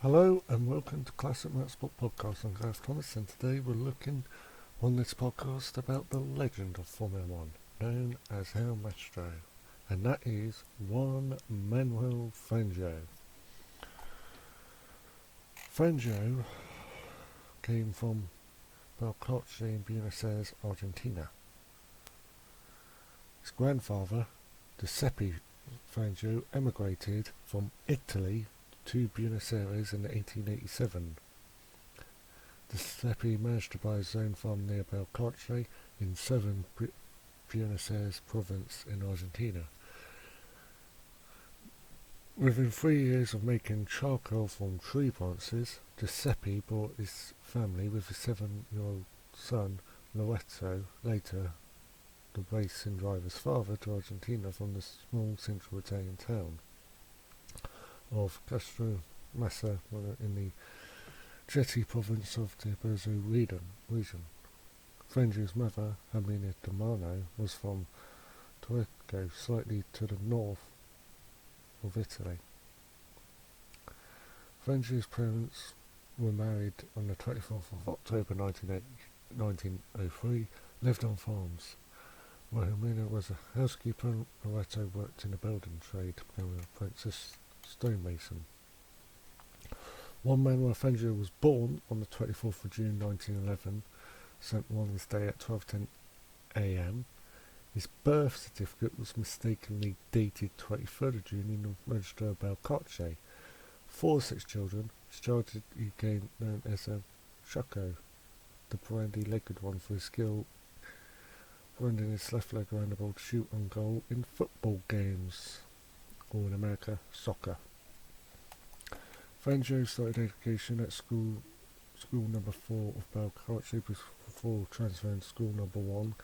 Hello and welcome to Classic Motorsport Podcast. I'm Gareth Thomas, and today we're looking on this podcast about the legend of Formula One, known as El Maestro, and that is Juan Manuel Fangio. Fangio came from Belcoche in Buenos Aires, Argentina. His grandfather, Giuseppe Fangio, emigrated from Italy to Buenos Aires in 1887. Giuseppe managed to buy his own farm near Belcoche in southern Buenos Aires province in Argentina. Within 3 years of making charcoal from tree branches, Giuseppe brought his family with his 7-year-old son Lorenzo, later the racing driver's father, to Argentina from the small central Italian town of Castelmassa in the Chieti province of the Abruzzo region. Fangio's mother, Hermina Domano, was from Torrico, slightly to the north of Italy. Fangio's parents were married on the 24th of October 1903, lived on farms, where Hermina was a housekeeper and Loretto worked in the building trade, becoming an apprentice stonemason. Juan Manuel Fangio was born on the 24th of June 1911, St. Juan's Day at 12:10 a.m. His birth certificate was mistakenly dated 23rd of June in the Register of Belcoche. 4 of 6 children, his child he became known as a Chaco, the brandy-legged one, for his skill running his left leg around the ball to shoot on goal in football games, or in America, soccer. Fangio started education at school number 4 of Belcoche before transferring to school number 1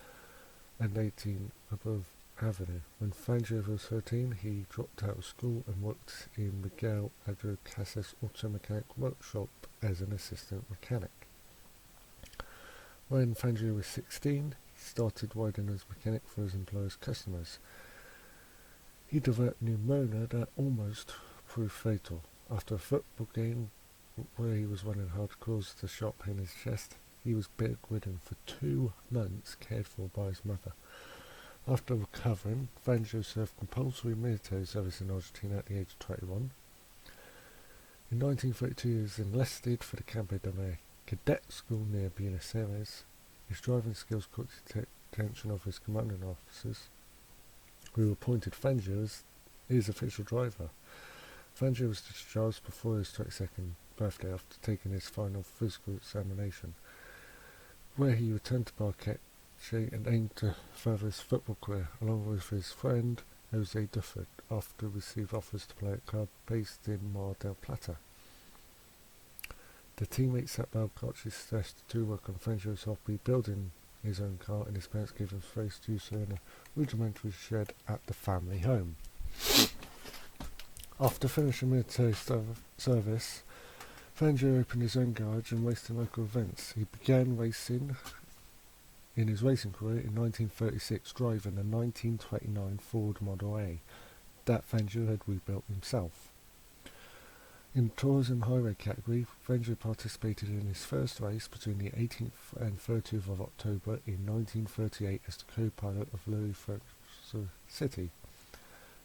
and 18 above Avenue. When Fangio was 13, he dropped out of school and worked in Miguel Adro Casas auto mechanic workshop as an assistant mechanic. When Fangio was 16, he started riding as mechanic for his employer's customers. He developed pneumonia that almost proved fatal. After a football game where he was running hard, caused a sharp pain in his chest, he was bedridden for 2 months, cared for by his mother. After recovering, Fangio served compulsory military service in Argentina at the age of 21. In 1932 he was enlisted for the Campo de Mar cadet school near Buenos Aires. His driving skills caught the attention of his commanding officers, who appointed Fangio as his official driver. Fangio was discharged before his 22nd birthday after taking his final physical examination, where he returned to Belcoche and aimed to further his football career, along with his friend Jose Dufford, after received offers to play at a club based in Mar del Plata. The teammates at Belcoche suggested to work on Fangio's hobby, building his own car, and his parents gave him space to do so in a rudimentary shed at the family home. After finishing military service, Fangio opened his own garage and raced in local events. He began racing in his racing career in 1936, driving a 1929 Ford Model A that Fangio had rebuilt himself. In the tourism highway category, Fangio participated in his first race between the 18th and 30th of October in 1938 as the co-pilot of Louis Francois City.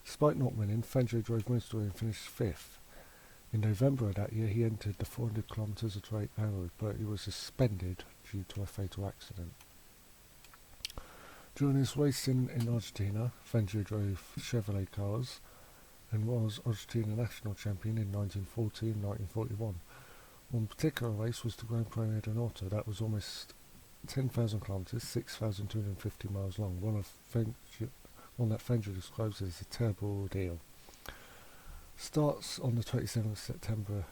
Despite not winning, Fangio drove most of the way and finished 5th. In November of that year, he entered the 400 kilometres of straight road, but he was suspended due to a fatal accident. During his racing in Argentina, Fangio drove Chevrolet cars and was Argentina national champion in 1940 and 1941. One particular race was the Gran Premio de Norte that was almost 10,000 kilometres, 6,250 miles long, one that Fangio describes as a terrible ordeal. Starts on the 27th of September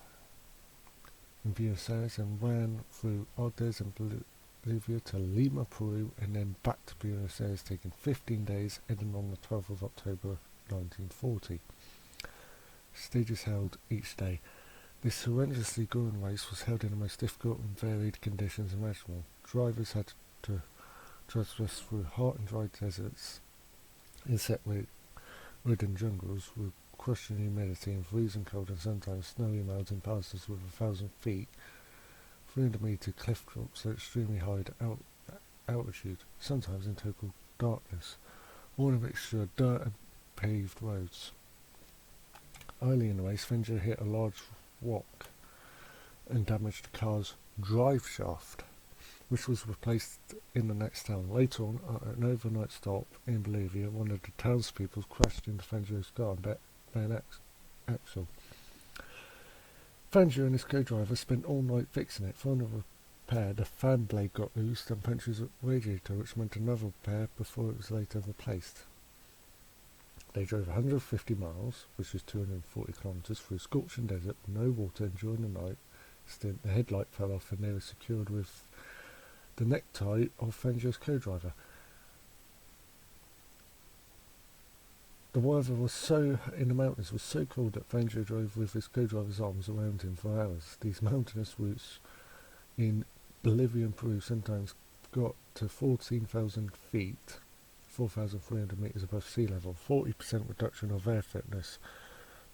in Buenos Aires and ran through Ardes and Bolivia to Lima, Peru, and then back to Buenos Aires, taking 15 days, ending on the 12th of October 1940. Stages held each day. This horrendously grueling race was held in the most difficult and varied conditions imaginable. Drivers had to traverse through hot and dry deserts, insect-ridden jungles, crushing humidity and freezing cold and sometimes snowy mountain passes with 1,000 feet, 300-metre cliff drops at extremely high altitude, sometimes in total darkness, all a mixture of dirt and paved roads. Early in the race, Fangio hit a large rock and damaged the car's drive shaft, which was replaced in the next town. Later on, at an overnight stop in Bolivia, one of the townspeople crashed into Fangio's car and bent an axle. Fangio and his co-driver spent all night fixing it. Following a repair, the fan blade got loose and punctured the radiator, which meant another repair before it was later replaced. They drove 150 miles, which is 240 kilometres, through a scorching desert with no water, and during the night stint the headlight fell off and they were secured with the necktie of Fangio's co-driver. The weather in the mountains was so cold that Fangio drove with his co-driver's arms around him for hours. These mountainous routes in Bolivia and Peru sometimes got to 14,000 feet, 4,300 metres above sea level, 40% reduction of air thickness,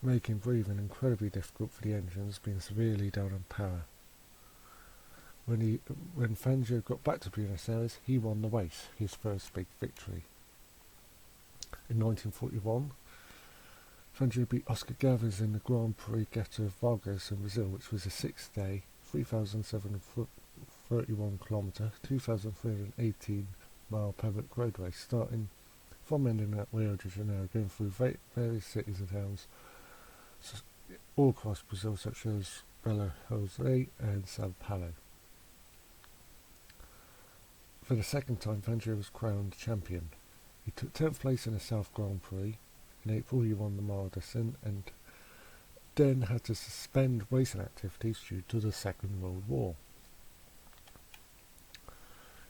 making breathing incredibly difficult for the engines, being severely down on power. When Fangio got back to Buenos Aires, he won the race, his first big victory. In 1941, Fangio beat Oscar Galvez in the Grand Prix Getto Vargas in Brazil, which was a 6-day, 3,731 kilometre, 2,318 mile public road race, starting from ending at Rio de Janeiro, going through various cities and towns all across Brazil, such as Belo Horizonte and Sao Paulo. For the second time, Fangio was crowned champion. He took 10th place in the South Grand Prix. In April, he won the mile descent and then had to suspend racing activities due to the Second World War.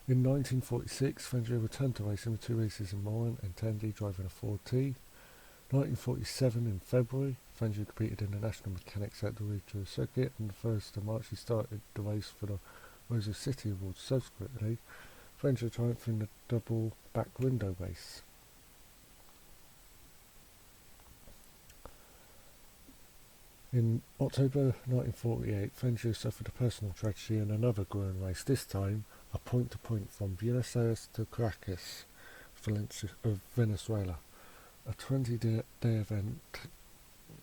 In 1946, Fangio returned to racing with 2 races in Moran and Tandy, driving a 4T. 1947, in February, Fangio competed in the National Mechanics at the Rio Circuit, and the 1st of March he started the race for the Rosa City Awards. Subsequently, Fangio triumphed in the double back window race. In October 1948, Fangio suffered a personal tragedy in another Grand race, this time a point-to-point from Buenos Aires to Caracas, of Venezuela. A 20-day event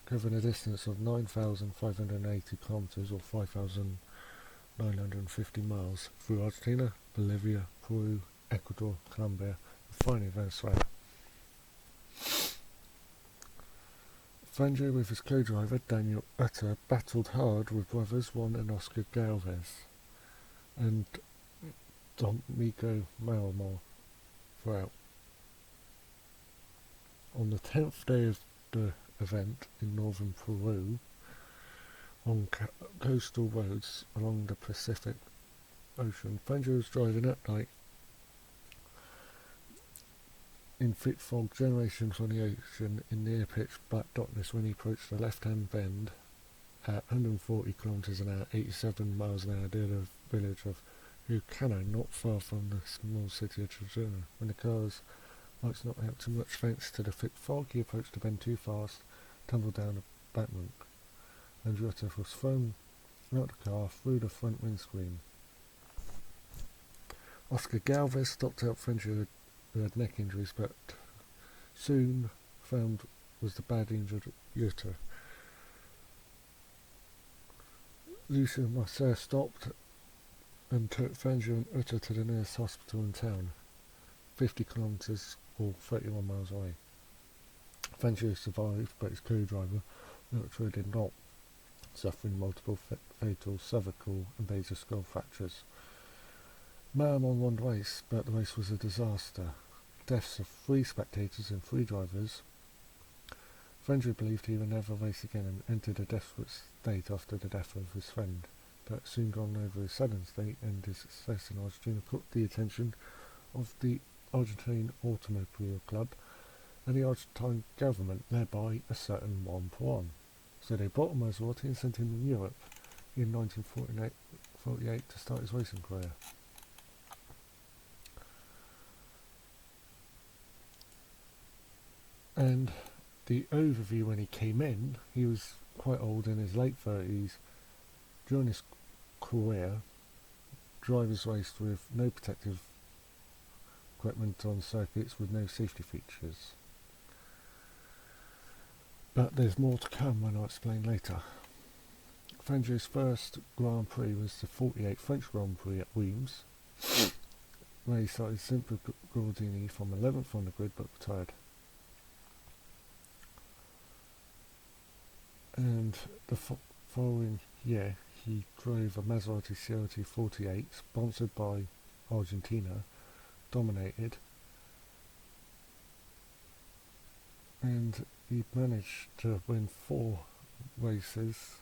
covering a distance of 9,580 kilometres or 5,950 miles through Argentina, Bolivia, Peru, Ecuador, Colombia, and finally Venezuela. Fangio with his co-driver Daniel Utter battled hard with brothers Juan and Oscar Galvez and Domingo Malamor throughout. On the 10th day of the event in northern Peru, on coastal roads along the Pacific Ocean, Fangio was driving at night in thick fog generating from the ocean in near pitch black darkness when he approached the left-hand bend at 140 km an hour, 87 miles an hour near the village of Hucano, not far from the small city of Trajano. When the car's lights not out too much thanks to the thick fog, he approached the bend too fast, tumbled down a backbank, and Jutta was thrown out the car through the front windscreen. Oscar Galvez stopped out Fangio who had neck injuries, but soon found was the bad injured Jutta. Lucia Marcel stopped and took Fangio and Utter to the nearest hospital in town, 50 kilometres or 31 miles away. Fangio survived, but his co-driver, Utter, did not, suffering multiple fatal cervical and basal skull fractures. Maramon won the race, but the race was a disaster. Deaths of 3 spectators and 3 drivers. Fangio believed he would never race again and entered a desperate state after the death of his friend, but soon gone over his sudden state and his success in Argentina caught the attention of the Argentine Automobile Club and the Argentine government, led by a certain Juan Perón. So they bought a Maserati and sent him to Europe in 1948 to start his racing career. And the overview when he came in, he was quite old, in his late 30s. During his career, drivers raced with no protective equipment on circuits with no safety features. But there's more to come when I explain later. Fangio's first Grand Prix was the 48 French Grand Prix at Reims, where he started simply Gordini from 11th on the grid but retired. And the following year he drove a Maserati CLT 48 sponsored by Argentina, dominated, and he managed to win 4 races,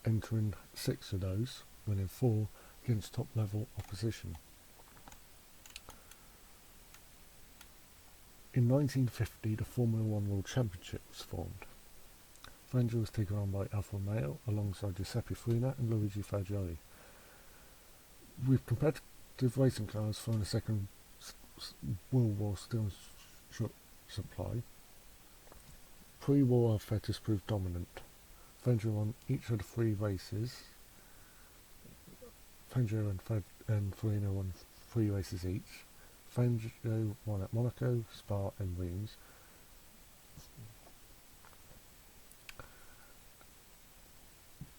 entering 6 of those, winning 4 against top level opposition. In 1950 the Formula 1 World Championship was formed. Fangio was taken on by Alfa Romeo alongside Giuseppe Farina and Luigi Fagioli. With competitive racing cars following the Second World War still in short supply, pre-war Alphettas proved dominant. Fangio won each of the 3 races. Fangio and Farina won 3 races each. Fangio won at Monaco, Spa and Reims.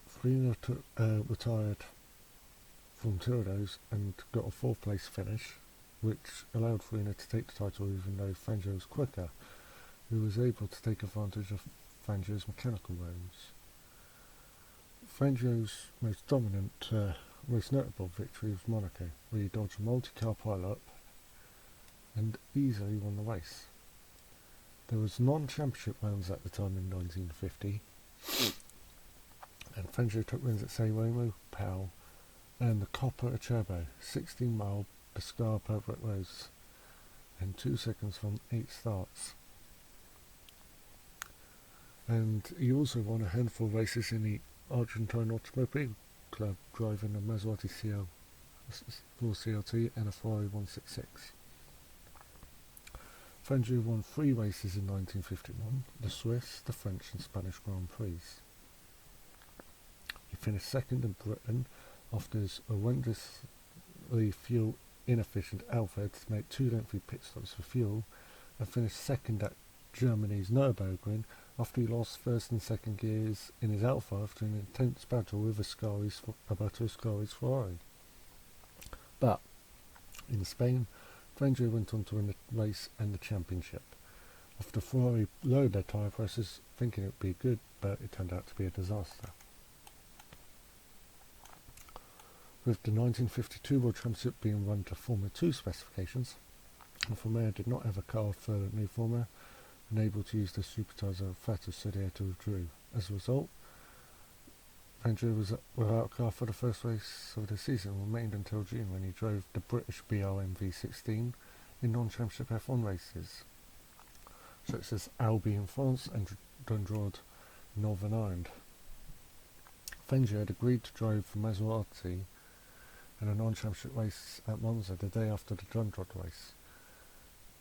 Farina retired from 2 of those and got a 4th place finish, which allowed Farina to take the title even though Fangio was quicker, who was able to take advantage of Fangio's mechanical woes. Fangio's most dominant, most notable victory was Monaco, where he dodged a multi-car pile-up and easily won the race. There was non-championship rounds at the time in 1950, and Fangio took wins at San Remo, Pau, and the Coppa Acerbo, 16-mile Pescara public roads, and 2 seconds from 8 starts. And he also won a handful of races in the Argentine Automobile Club, driving a Maserati CL4 CLT and a Ferrari 166. Fangio won 3 races in 1951, the Swiss, the French and Spanish Grand Prix. He finished 2nd in Britain after his horrendously fuel inefficient Alfa to make 2 lengthy pit stops for fuel, and finished 2nd at Germany's Nürburgring after he lost 1st and 2nd gears in his Alfa after an intense battle with Alberto Ascari's Ferrari. But in Spain, Fangio went on to win the race and the championship, after Ferrari lowered their tyre prices thinking it would be good, but it turned out to be a disaster. With the 1952 World Championship being run to Formula 2 specifications, Alfa Romeo did not have a car for the new Formula, unable to use the supercharger Alphettas, so they had to withdraw. As a result, Fangio was without a car for the first race of the season and remained until June, when he drove the British BRM V16 in non-championship F1 races, such as Albi in France and Dundrod in Northern Ireland. Fangio had agreed to drive for Maserati in a non-championship race at Monza the day after the Dundrod race,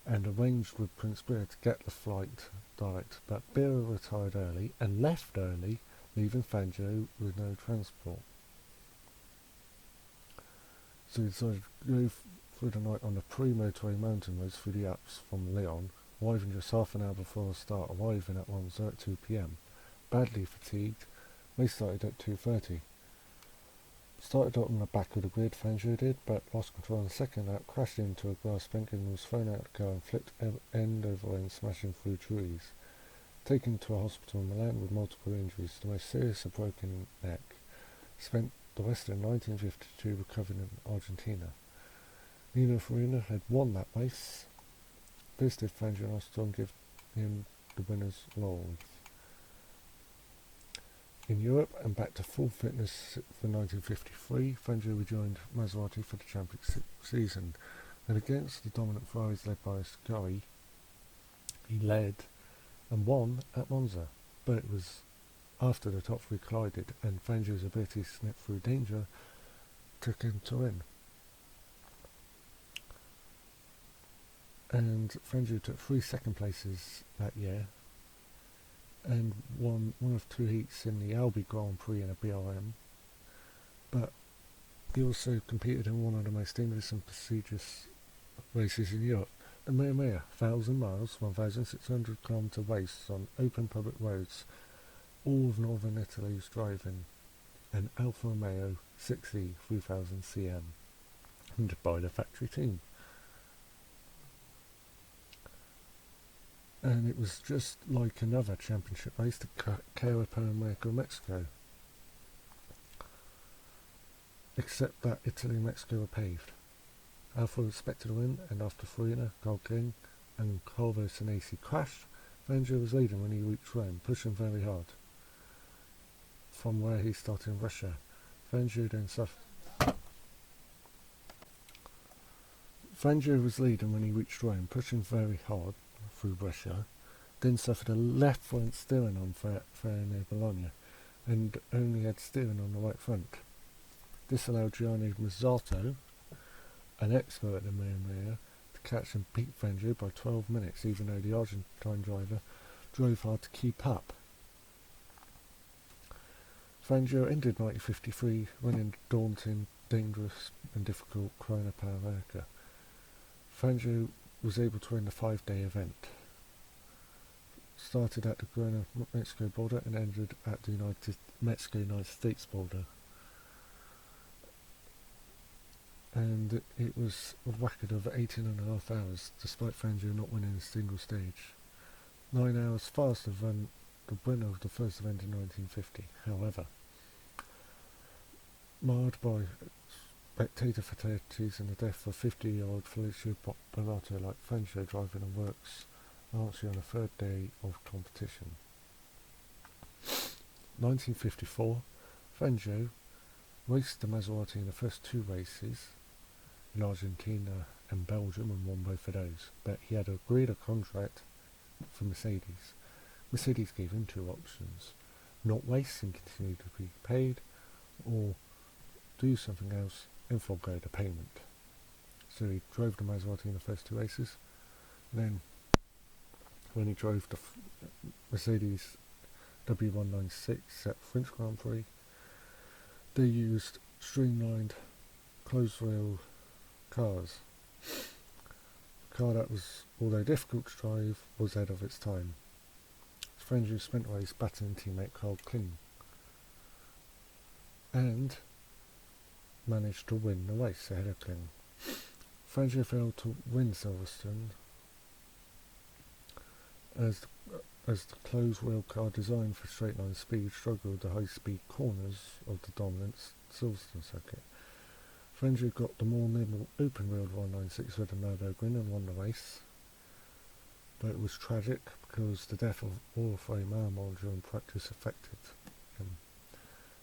and arranged with Prince Beer to get the flight direct, but Beer retired early and left early, leaving Fangio with no transport. So he decided to go through the night on the pre-motorway mountain roads through the Alps from Lyon, arriving just half an hour before the start, arriving at Monza at 2 p.m. Badly fatigued, race started at 2:30. Started out on the back of the grid, Fangio did, but lost control on the second lap, crashed into a grass bank and was thrown out of the car and flipped end over end, smashing through trees. Taken to a hospital in Milan with multiple injuries, the most serious a broken neck. Spent the rest of 1952 recovering in Argentina. Nino Farina had won that race, visited Fangio and asked to give him the winner's laurels. In Europe and back to full fitness for 1953, Fangio rejoined Maserati for the championship season, and against the dominant Ferraris led by Ascari, he led and won at Monza, but it was after the top 3 collided and Fangio's ability to snip through danger took him to win. and Fangio took 3 second places that year and won one of 2 heats in the Albi Grand Prix in a BRM, but he also competed in one of the most dangerous and prestigious races in Europe, the Mia Mia, 1,000 miles, 1,600 km race on open public roads, all of northern Italy's driving, an Alfa Romeo 6E 3000 CM, and by the factory team. And it was just like another championship race, the Carrera Panamericana Mexico, except that Italy and Mexico were paved. Alfa was expected to win, and after Farina, Golkin and Calvo Sanesi crashed, Fangio was leading when he reached Rome, pushing very hard from where he started in Russia. Fangio was leading when he reached Rome, pushing very hard through Russia, then suffered a left front steering on fair near Bologna, and only had steering on the right front. This allowed Gianni Mazzato, an expert at the Mia Mia, to catch and beat Fangio by 12 minutes, even though the Argentine driver drove hard to keep up. Fangio ended 1953 winning the daunting, dangerous and difficult Corona Panamerica. Fangio was able to win the 5-day event. Started at the Guyana-Mexico border and ended at the Mexico-United States border. And it was a record of 18.5 hours, despite Fangio not winning a single stage. 9 hours faster than the winner of the first event in 1950, however. Marred by spectator fatalities and the death of 50-year-old Felicio Barato, like Fangio driving the works largely on the 3rd day of competition. 1954, Fangio raced the Maserati in the first 2 races in Argentina and Belgium and won both of those, but he had agreed a contract for Mercedes. Mercedes gave him 2 options: not race and continue to be paid, or do something else and forego the payment. So he drove the Maserati in the first 2 races, and then when he drove the Mercedes W196 at French Grand Prix, they used streamlined closed rail cars. The car that was, although difficult to drive, was ahead of its time. Fangio spent the race battling teammate Carl Kling and managed to win the race ahead of Kling. Fangio failed to win Silverstone as the closed wheel car designed for straight line speed struggled with the high speed corners of the dominant Silverstone circuit. Fangio got the more nimble open wheeled 196 with a Nürburgring and won the race, but it was tragic because the death of Orfeo Marmol during practice affected him.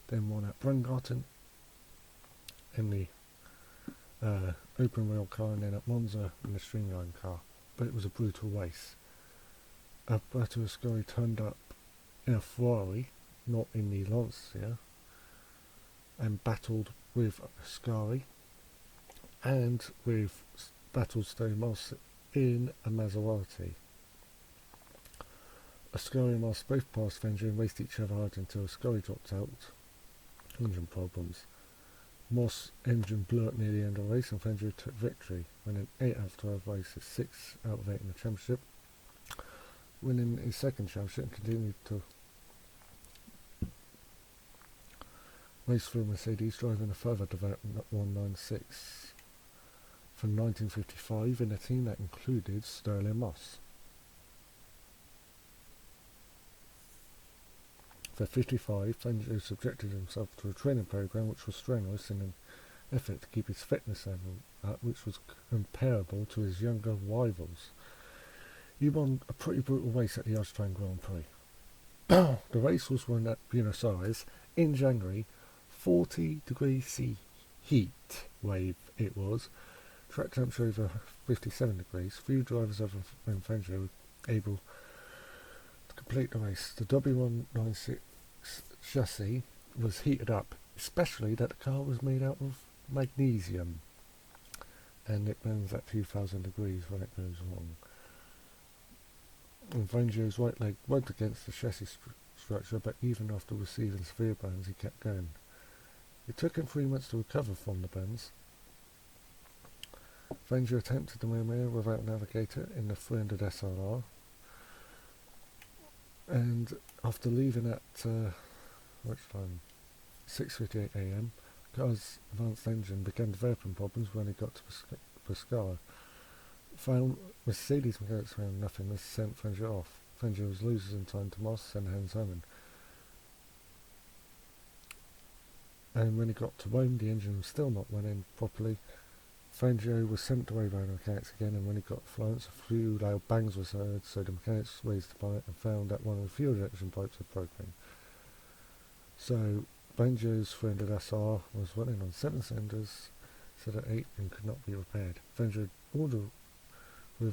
Then won at Brungarten in the open wheel car, and then at Monza in the streamline car, but it was a brutal race. Alberto Ascari turned up in a Ferrari, not in the Lancia, and battled with Ascari and with Battlestone Moss in a Maserati. Ascari and Moss both passed Fangio and raced each other hard until Ascari dropped out. Engine problems. Moss' engine blew up near the end of the race and Fangio took victory, winning 8 out of 12 races, 6 out of 8 in the championship, winning his second championship and continued to race for Mercedes, driving a further development 196 from 1955 in a team that included Sterling Moss. For 55, Fangio subjected himself to a training program which was strenuous in an effort to keep his fitness level up, which was comparable to his younger rivals. He won a pretty brutal race at the Argentine Grand Prix. The race was won at Buenos Aires in January, 40 degrees C heat wave it was. Track temperature over 57 degrees. Few drivers other than Fangio were able to complete the race. The W196 chassis was heated up, especially that the car was made out of magnesium. and it burns at 2000 degrees when it goes wrong. And Fangio's right leg went against the chassis structure, but even after receiving severe burns, he kept going. It took him 3 months to recover from the burns. Fangio attempted the Murmur without navigator in the 300 SLR, and after leaving at 6:58 AM, the car's advanced engine began developing problems when he got to Pescara. Mercedes mechanics found nothing and sent Fangio off. Fangio was losing time to Moss and Hans Hermann. And when he got to Rome, the engine was still not running properly. Fangio was sent away by the mechanics again, and when he got to Florence, a few loud bangs was heard, so the mechanics raised the bonnet and found that one of the fuel injection pipes had broken. So Fangio's 300 SR was running on 7 cylinders, set at 8 and could not be repaired. Fangio moved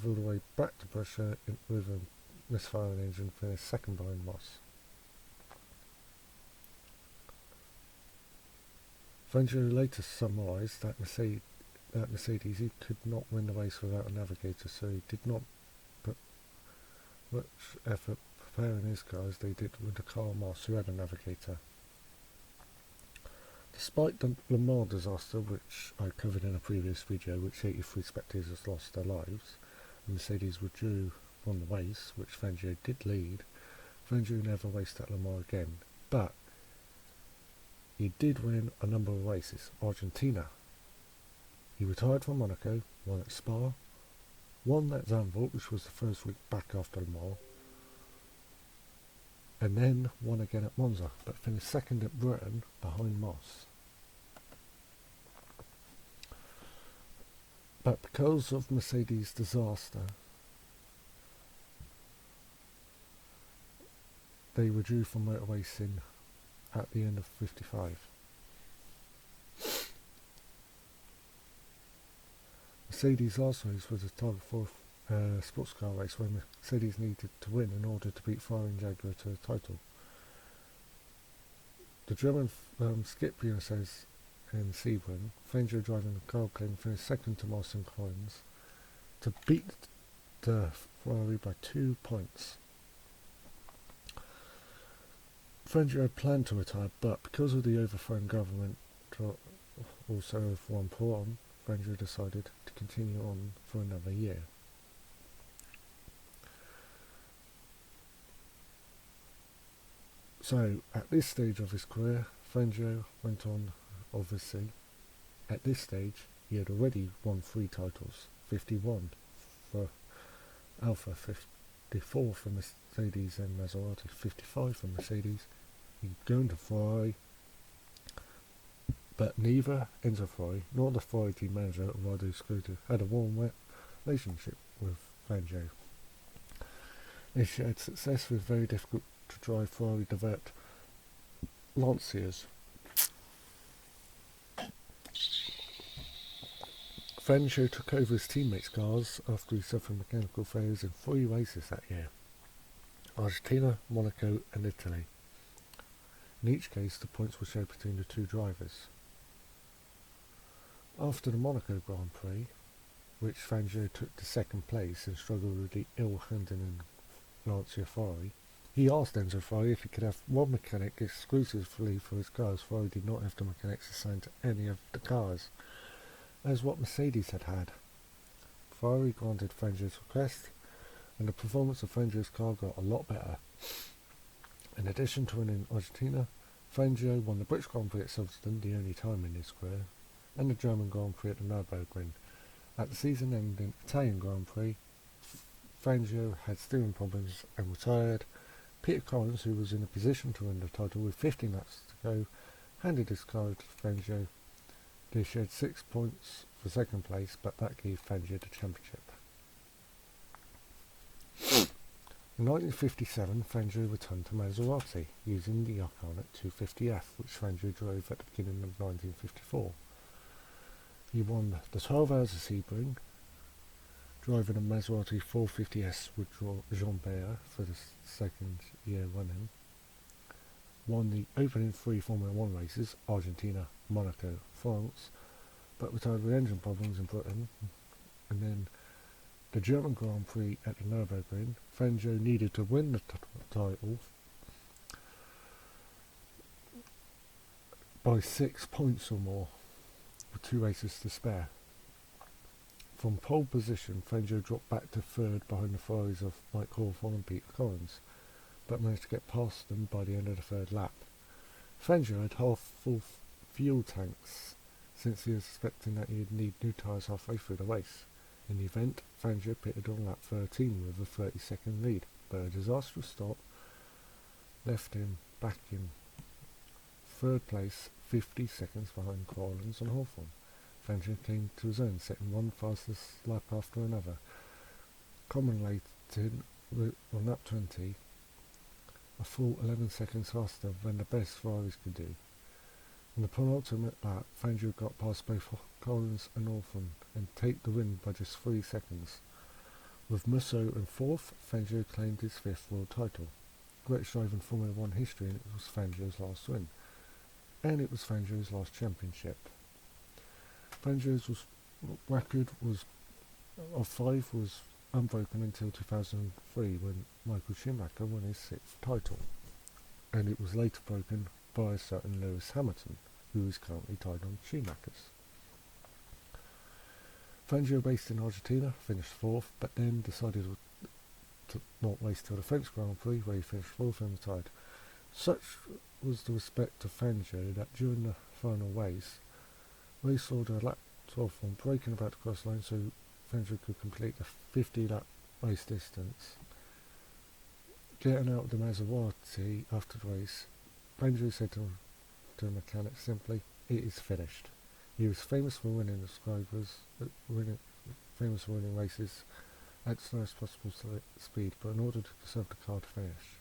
all the way back to Brescia with a misfiring engine, finished second behind Moss. Fangio later summarised that Mercedes he could not win the race without a navigator, so he did not put much effort preparing his car as they did with the car Moss, who had a navigator. Despite the Le Mans disaster, which I covered in a previous video, which 83 spectators lost their lives, and Mercedes withdrew from the race, which Fangio did lead, Fangio never raced at Le Mans again, but he did win a number of races. Argentina. He retired from Monaco, won at Spa, won at Zandvoort, which was the first week back after Le Mans, and then won again at Monza, but finished second at Britain behind Moss. But because of Mercedes' disaster, they withdrew from motor racing at the end of 55. Mercedes' last race was a Tiger 4 sports car race where Mercedes needed to win in order to beat Ferrari and Jaguar to the title. The German Skip says in Sebring, Fangio driving the car claim finished second to Moss and Collins to beat the Ferrari by 2 points. Fangio had planned to retire, but because of the overthrown government also of Juan Perón, Fangio decided to continue on for another year. So, at this stage of his career, Fangio went on, obviously. At this stage, he had already won 3 titles, 51 for Alfa, 54 for Mercedes and Maserati, 55 for Mercedes. He'd gone to Ferrari, but neither Enzo Ferrari nor the Ferrari team manager, Rado Scuderia, had a warm relationship with Fangio. They shared success with very difficult to drive Ferrari developed Lancias. Fangio took over his teammates' cars after he suffered mechanical failures in 3 races that year: Argentina, Monaco and Italy. In each case, the points were shared between the 2 drivers. After the Monaco Grand Prix, which Fangio took to 2nd place and struggled with the ill-handling Lancia Ferrari, he asked Enzo Ferrari if he could have one mechanic exclusively for his cars. Ferrari did not have the mechanics assigned to any of the cars, as what Mercedes had had. Ferrari granted Fangio's request, and the performance of Fangio's car got a lot better. In addition to winning Argentina, Fangio won the British Grand Prix at Silverstone, the only time in his career, and the German Grand Prix at the Nürburgring. At the season-ending Italian Grand Prix, Fangio had steering problems and retired. Peter Collins, who was in a position to win the title with 15 laps to go, handed his car to Fangio. They shared 6 points for 2nd place, but that gave Fangio the championship. In 1957, Fangio returned to Maserati, using the iconic 250F, which Fangio drove at the beginning of 1954. He won the 12 Hours of Sebring, driving a Maserati 450S with Jean Beyer for the 2nd year running. Won the opening 3 Formula 1 races: Argentina, Monaco, France. but retired with engine problems in Britain. And then the German Grand Prix at the Nürburgring, Fangio needed to win the title by 6 points or more, with 2 races to spare. From pole position, Fangio dropped back to third behind the Ferraris of Mike Hawthorne and Peter Collins, but managed to get past them by the end of the third lap. Fangio had half full fuel tanks, since he was expecting that he'd need new tyres halfway through the race. In the event, Fangio pitted on lap 13 with a 30-second lead, but a disastrous stop left him back in third place, 50 seconds behind Collins and Hawthorne. Fangio came to his own, setting one fastest lap after another, culminating on lap 20, a full 11 seconds faster than the best Ferraris could do. In the penultimate lap, Fangio got past both Collins and Hawthorne and take the win by just 3 seconds. With Musso in fourth, Fangio claimed his 5th world title. Greatest drive in Formula 1 history, and it was Fangio's last win. And it was Fangio's last championship. Fangio's record of 5 was unbroken until 2003 when Michael Schumacher won his 6th title, and it was later broken by a certain Lewis Hamilton, who is currently tied on Schumacher's. Fangio, based in Argentina, finished 4th, but then decided to not race till the French Grand Prix, where he finished 4th and retired. Such was the respect of Fangio that during the final race order lap 12 on braking about to cross line so Fangio could complete the 50-lap race distance. Getting out of the Maserati after the race, Fangio said to the mechanic simply, "It is finished." He was famous for winning races at the slowest possible speed, but in order to conserve the car to finish.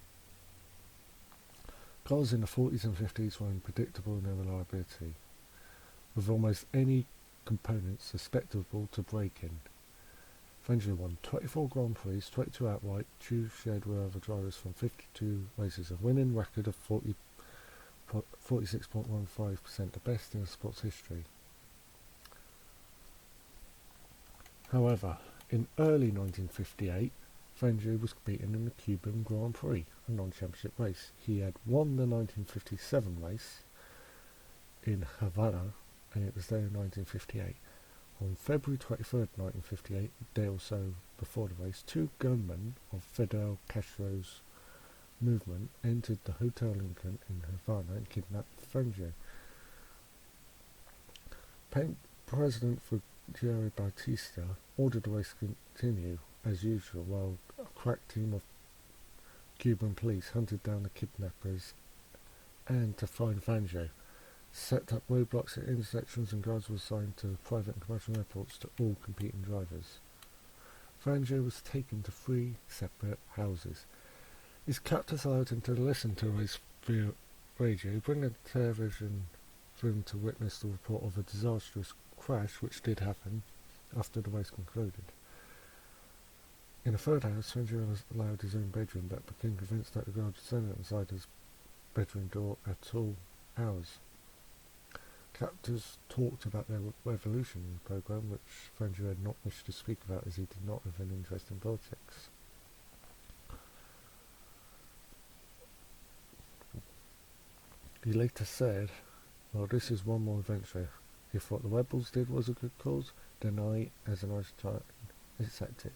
Cars in the 40s and 50s were unpredictable in their reliability, with almost any component susceptible to break-in. Fangio won 24 Grand Prix, 22 outright, 2 shared with other drivers from 52 races, a winning record of 46.15%, the best in the sport's history. However, in early 1958, Fangio was beaten in the Cuban Grand Prix, a non-championship race. He had won the 1957 race in Havana, and it was there in 1958. On February 23rd, 1958, a day or so before the race, 2 gunmen of Fidel Castro's movement entered the Hotel Lincoln in Havana and kidnapped Fangio. President Fulgencio Batista ordered the race to continue as usual, while a crack team of Cuban police hunted down the kidnappers and to find Fangio. Set up roadblocks at intersections, and guards were assigned to private and commercial airports to all competing drivers. Fangio was taken to 3 separate houses. His captors allowed him to listen to his via radio, bring the television room to witness the report of a disastrous crash, which did happen after the race concluded. In the 3rd house, Fangio was allowed his own bedroom, but became convinced that the guards would stand outside his bedroom door at all hours. Captors talked about their revolution program, which Fangio had not wished to speak about as he did not have an interest in politics. He later said, "Well, this is one more adventure. If what the rebels did was a good cause, then I, as an Argentine, accept it."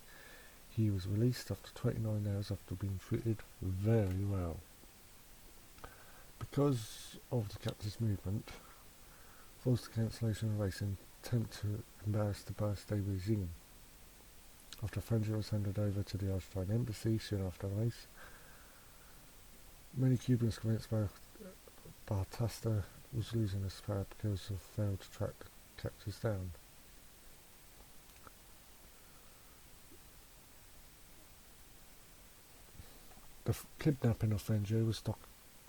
He was released after 29 hours after being treated very well. Because of the captors' movement, forced the cancellation of the race in attempt to embarrass the birthday regime. After Fangio was handed over to the Argentine embassy soon after the race, many Cubans convinced Batista was losing his power because of failed to track the captors down. The kidnapping of Fangio was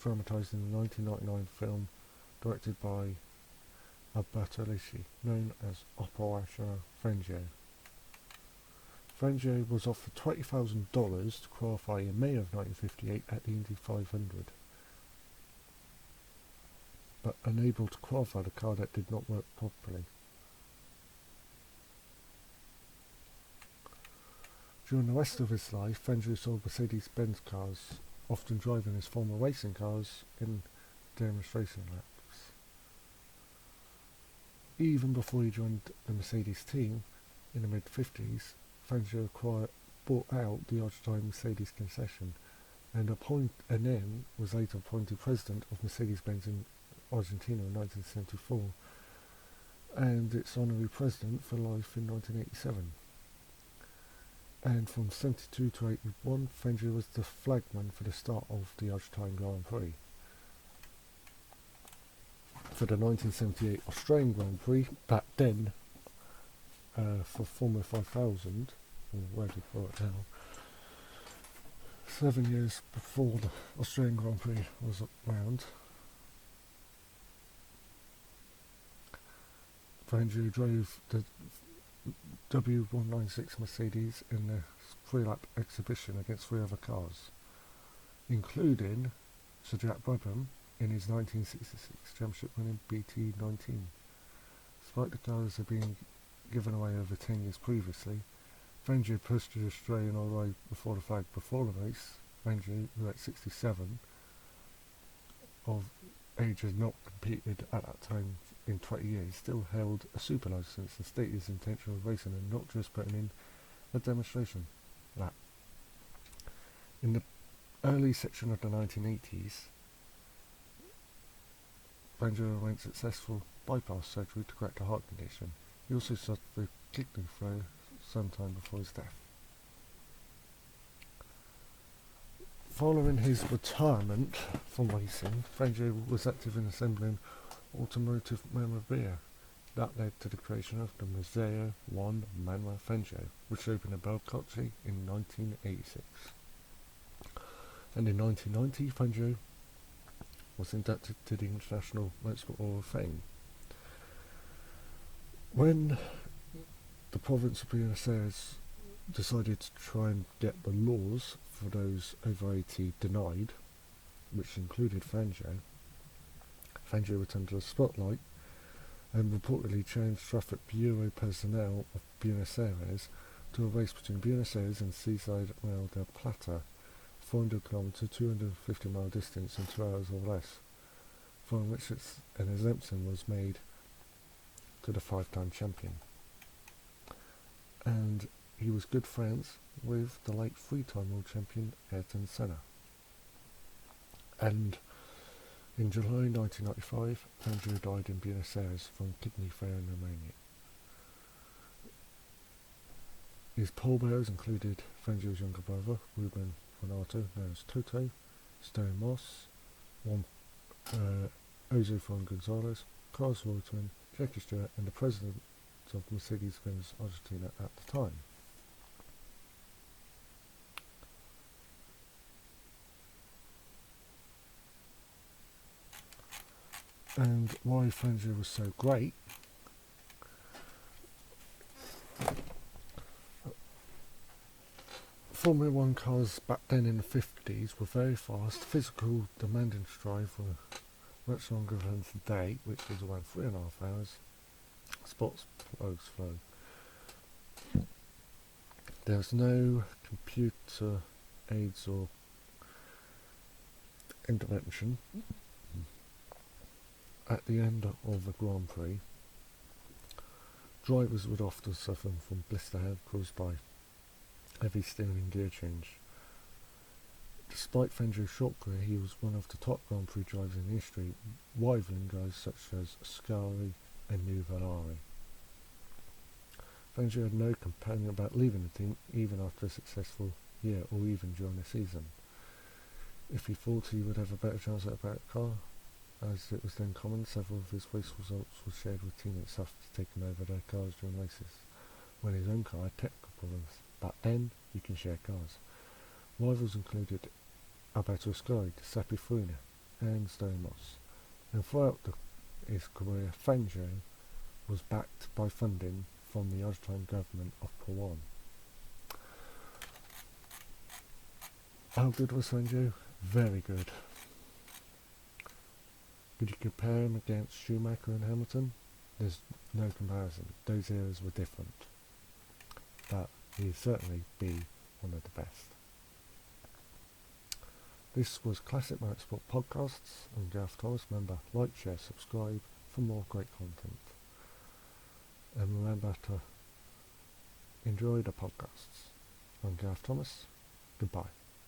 dramatised in the 1999 film directed by Alberto Lisci, known as Operation Fangio. Fangio was offered $20,000 to qualify in May of 1958 at the Indy 500, but unable to qualify, the car that did not work properly. During the rest of his life, Fangio sold Mercedes-Benz cars, often driving his former racing cars in demonstration laps. Even before he joined the Mercedes team in the mid-50s, Fangio bought out the Argentine Mercedes concession and then was later appointed president of Mercedes-Benz in Argentina in 1974 and its honorary president for life in 1987. And from 72 to 81, Fangio was the flagman for the start of the Argentine Grand Prix. For the 1978 Australian Grand Prix, back then, for Formula 5000, or where do you call it now, 7 years before the Australian Grand Prix was around, Fangio drove the W196 Mercedes in the 3-lap exhibition against 3 other cars, including Sir Jack Brabham in his 1966 championship winning BT19. Despite the cars had been given away over 10 years previously, Fangio pushed the Australian all the way before the flag before the race. Fangio, who at 67 of age had not competed at that time in 20 years, still held a super license and stated his intention of racing and not just putting in a demonstration lap. In the early section of the 1980s, Fangio underwent successful bypass surgery to correct a heart condition. He also suffered kidney failure sometime before his death. Following his retirement from racing, Fangio was active in assembling automotive memorabilia. That led to the creation of the Museo Juan Manuel Fangio, which opened in Belcoche in 1986. And in 1990, Fangio was inducted to the International Motorsport Hall of Fame. When the province of Buenos Aires decided to try and get the laws for those over 80 denied, which included Fangio returned to the spotlight and reportedly changed Traffic Bureau personnel of Buenos Aires to a race between Buenos Aires and Seaside Rail del Plata, 400 km, 250 mile distance in 2 hours or less, following which an exemption was made to the 5-time champion. And he was good friends with the late 3-time world champion Ayrton Senna. And in July 1995, Fangio died in Buenos Aires from kidney failure and pneumonia. His pallbearers included Fangio's younger brother, Ruben Renato, known as Toto, Sterling Moss, Jose Juan Gonzalez, Carlos Reutemann, Jackie Stewart, and the president of Mercedes-Benz Argentina at the time. And why Fangio was so great, Formula 1 cars back then in the 50s were very fast, physical, demanding to drive, were much longer than today, which was around 3.5 hours. Spots flow. There was no computer aids or intervention. At the end of the Grand Prix, drivers would often suffer from blister hand caused by heavy steering gear change. Despite Fangio's short career, he was one of the top Grand Prix drivers in history, rivaling guys such as Ascari and Nuvolari. Fangio had no companion about leaving the team, even after a successful year or even during the season. If he thought he would have a better chance at a better car, as it was then common, several of his race results were shared with teammates after taking over their cars during races, when his own car had technical problems. Back then, you can share cars. Rivals included Alberto Ascari, Giuseppe Farina, and Sterling Moss. And throughout his career, Fangio was backed by funding from the Argentine government of Peron. How good was Fangio? Very good. Could you compare him against Schumacher and Hamilton? There's no comparison. Those eras were different. But he'd certainly be one of the best. This was Classic Motorsport Podcasts. I'm Gareth Thomas. Remember, like, share, subscribe for more great content. And remember to enjoy the podcasts. I'm Gareth Thomas. Goodbye.